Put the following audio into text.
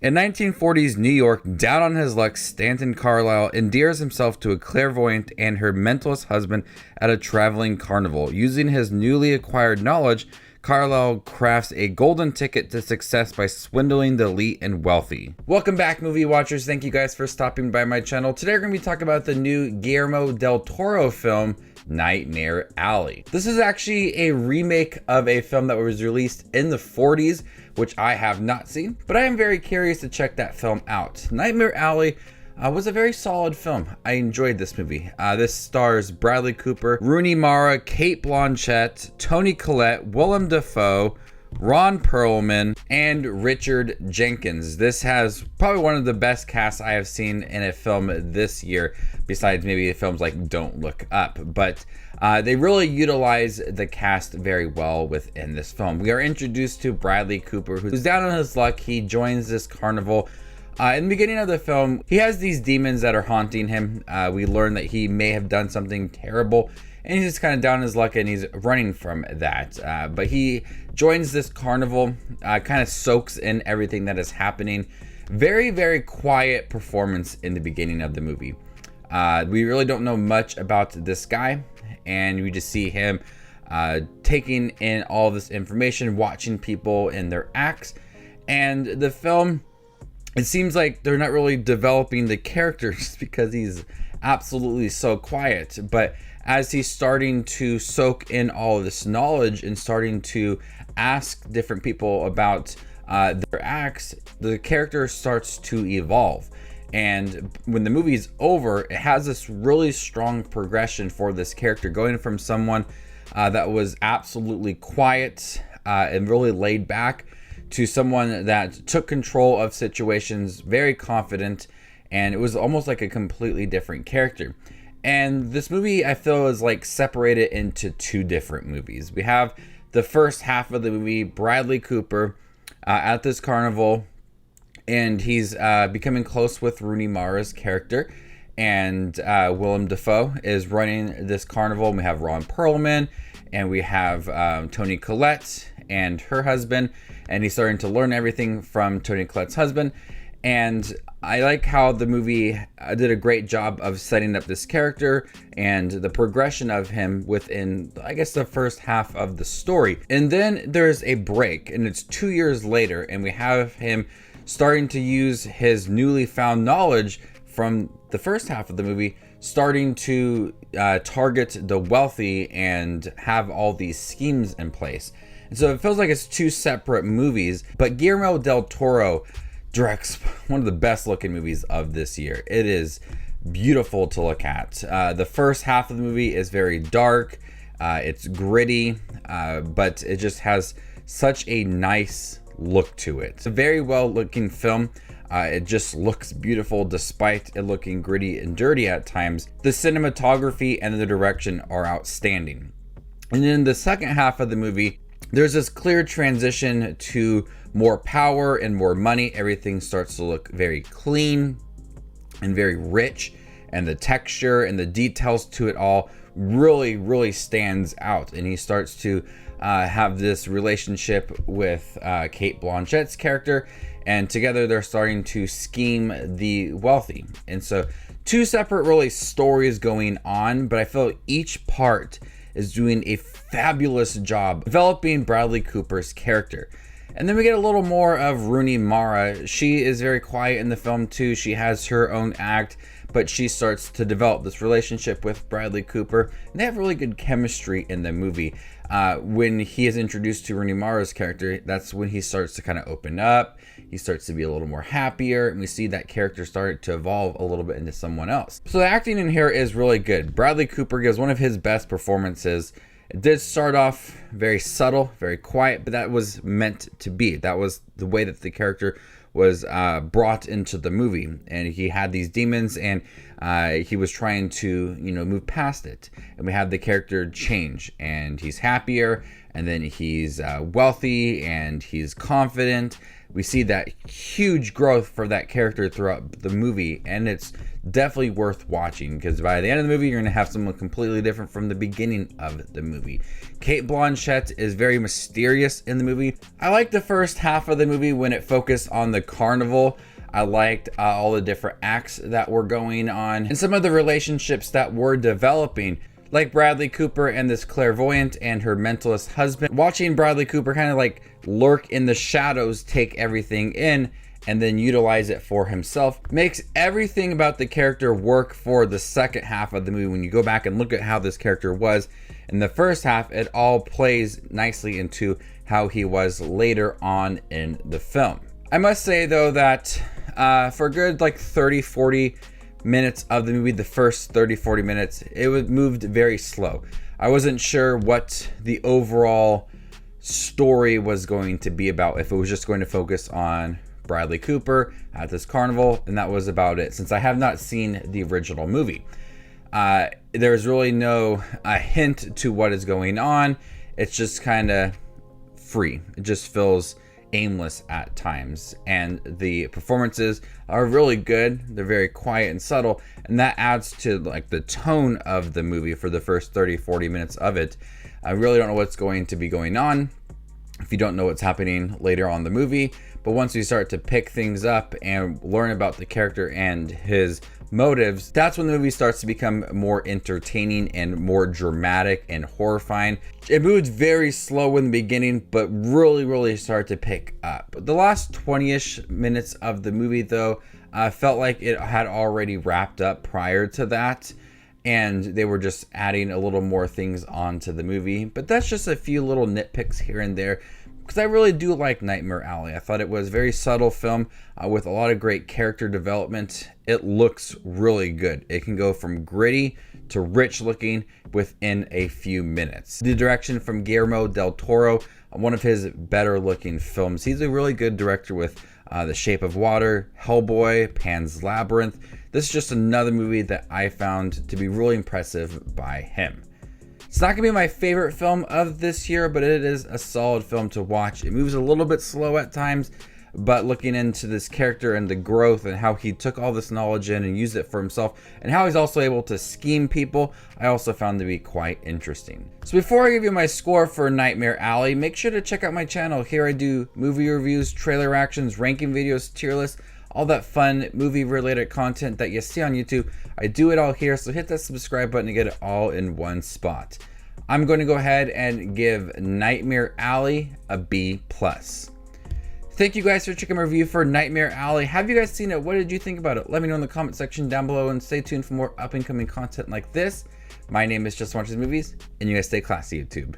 In 1940s New York, down on his luck, Stanton Carlisle endears himself to a clairvoyant and her mentalist husband at a traveling carnival. Using his newly acquired knowledge, Carlisle crafts a golden ticket to success by swindling the elite and wealthy. Welcome back, movie watchers. Thank you guys for stopping by my channel. Today we're going to be talking about the new Guillermo del Toro film, Nightmare Alley. This is actually a remake of a film that was released in the 40s, which I have not seen, but I am very curious to check that film out. Nightmare Alley was a very solid film. I enjoyed this movie. This stars Bradley Cooper, Rooney Mara, Cate Blanchett, Toni Collette, Willem Dafoe, Ron Perlman, and Richard Jenkins. This has probably one of the best casts I have seen in a film this year, besides maybe films like Don't Look Up. But they really utilize the cast very well within this film. We are introduced to Bradley Cooper, who's down on his luck. He joins this carnival. In the beginning of the film, he has these demons that are haunting him. We learn that he may have done something terrible, and he's just kind of down on his luck and he's running from that. But he joins this carnival, kind of soaks in everything that is happening. Very, very quiet performance in the beginning of the movie. We really don't know much about this guy, and we just see him taking in all this information, watching people in their acts. And the film, it seems like they're not really developing the characters because he's absolutely so quiet. But as he's starting to soak in all of this knowledge and starting to ask different people about their acts, the character starts to evolve. And when the movie's over, it has this really strong progression for this character, going from someone that was absolutely quiet and really laid back to someone that took control of situations, very confident, and it was almost like a completely different character. And this movie, I feel, is like separated into two different movies. We have the first half of the movie, Bradley Cooper at this carnival, and he's becoming close with Rooney Mara's character, and Willem Dafoe is running this carnival. And we have Ron Perlman, and we have Toni Collette and her husband, and he's starting to learn everything from Toni Collette's husband. And I like how the movie did a great job of setting up this character and the progression of him within, I guess, the first half of the story. And then there's a break, and it's 2 years later, and we have him starting to use his newly found knowledge from the first half of the movie, starting to target the wealthy and have all these schemes in place. And so it feels like it's two separate movies, but Guillermo del Toro directs one of the best looking movies of this year. It is beautiful to look at. The first half of the movie is very dark. It's gritty, but it just has such a nice look to it. It's a very well looking film. It just looks beautiful despite it looking gritty and dirty at times. The cinematography and the direction are outstanding. And then the second half of the movie, there's this clear transition to more power and more money. Everything starts to look very clean and very rich, and the texture and the details to it all really, really stands out. And he starts to have this relationship with Cate Blanchett's character, and together they're starting to scheme the wealthy. And so two separate really stories going on, but I feel each part is doing a fabulous job developing Bradley Cooper's character. And then we get a little more of Rooney Mara. She is very quiet in the film too. She has her own act, but she starts to develop this relationship with Bradley Cooper, and they have really good chemistry in the movie. When he is introduced to Rooney Mara's character, that's when he starts to kind of open up. He starts to be a little more happier, and we see that character start to evolve a little bit into someone else. So the acting in here is really good. Bradley Cooper gives one of his best performances. It did start off very subtle, very quiet, but that was meant to be. That was the way that the character was brought into the movie, and he had these demons, and He was trying to, move past it. And we had the character change, and he's happier, and then he's wealthy, and he's confident. We see that huge growth for that character throughout the movie, and it's definitely worth watching, because by the end of the movie, you're going to have someone completely different from the beginning of the movie. Cate Blanchett is very mysterious in the movie. I liked the first half of the movie when it focused on the carnival. I liked all the different acts that were going on and some of the relationships that were developing, like Bradley Cooper and this clairvoyant and her mentalist husband. Watching Bradley Cooper kind of like lurk in the shadows, take everything in, and then utilize it for himself, makes everything about the character work for the second half of the movie. When you go back and look at how this character was in the first half, it all plays nicely into how he was later on in the film. I must say though that for a good like 30-40 minutes of the movie, the first 30-40 minutes, it moved very slow. I wasn't sure what the overall story was going to be about, if it was just going to focus on Bradley Cooper at this carnival, and that was about it, since I have not seen the original movie. There's really no hint to what is going on. It's just kind of free. It just feels aimless at times, and the performances are really good. They're very quiet and subtle, and that adds to like the tone of the movie for the first 30-40 minutes of it. I really don't know what's going to be going on if you don't know what's happening later on in the movie, but once you start to pick things up and learn about the character and his motives, that's when the movie starts to become more entertaining and more dramatic and horrifying. It moves very slow in the beginning, but really start to pick up. The last 20-ish minutes of the movie though, felt like it had already wrapped up prior to that, and they were just adding a little more things onto the movie. But that's just a few little nitpicks here and there, because I really do like Nightmare Alley. I thought it was a very subtle film with a lot of great character development. It looks really good. It can go from gritty to rich looking within a few minutes. The direction from Guillermo del Toro, one of his better looking films. He's a really good director with The Shape of Water, Hellboy, Pan's Labyrinth. This is just another movie that I found to be really impressive by him. It's not gonna be my favorite film of this year, but it is a solid film to watch. It moves a little bit slow at times, but looking into this character and the growth and how he took all this knowledge in and used it for himself, and how he's also able to scheme people, I also found to be quite interesting. So before I give you my score for Nightmare Alley, make sure to check out my channel. Here I do movie reviews, trailer reactions, ranking videos, tier lists, all that fun movie related content that you see on YouTube. I do it all here, so hit that subscribe button to get it all in one spot. I'm going to go ahead and give Nightmare Alley a B+. Thank you guys for checking my review for Nightmare Alley. Have you guys seen it? What did you think about it? Let me know in the comment section down below, and stay tuned for more up and coming content like this. My name is Just Watches Movies, and you guys stay classy, YouTube.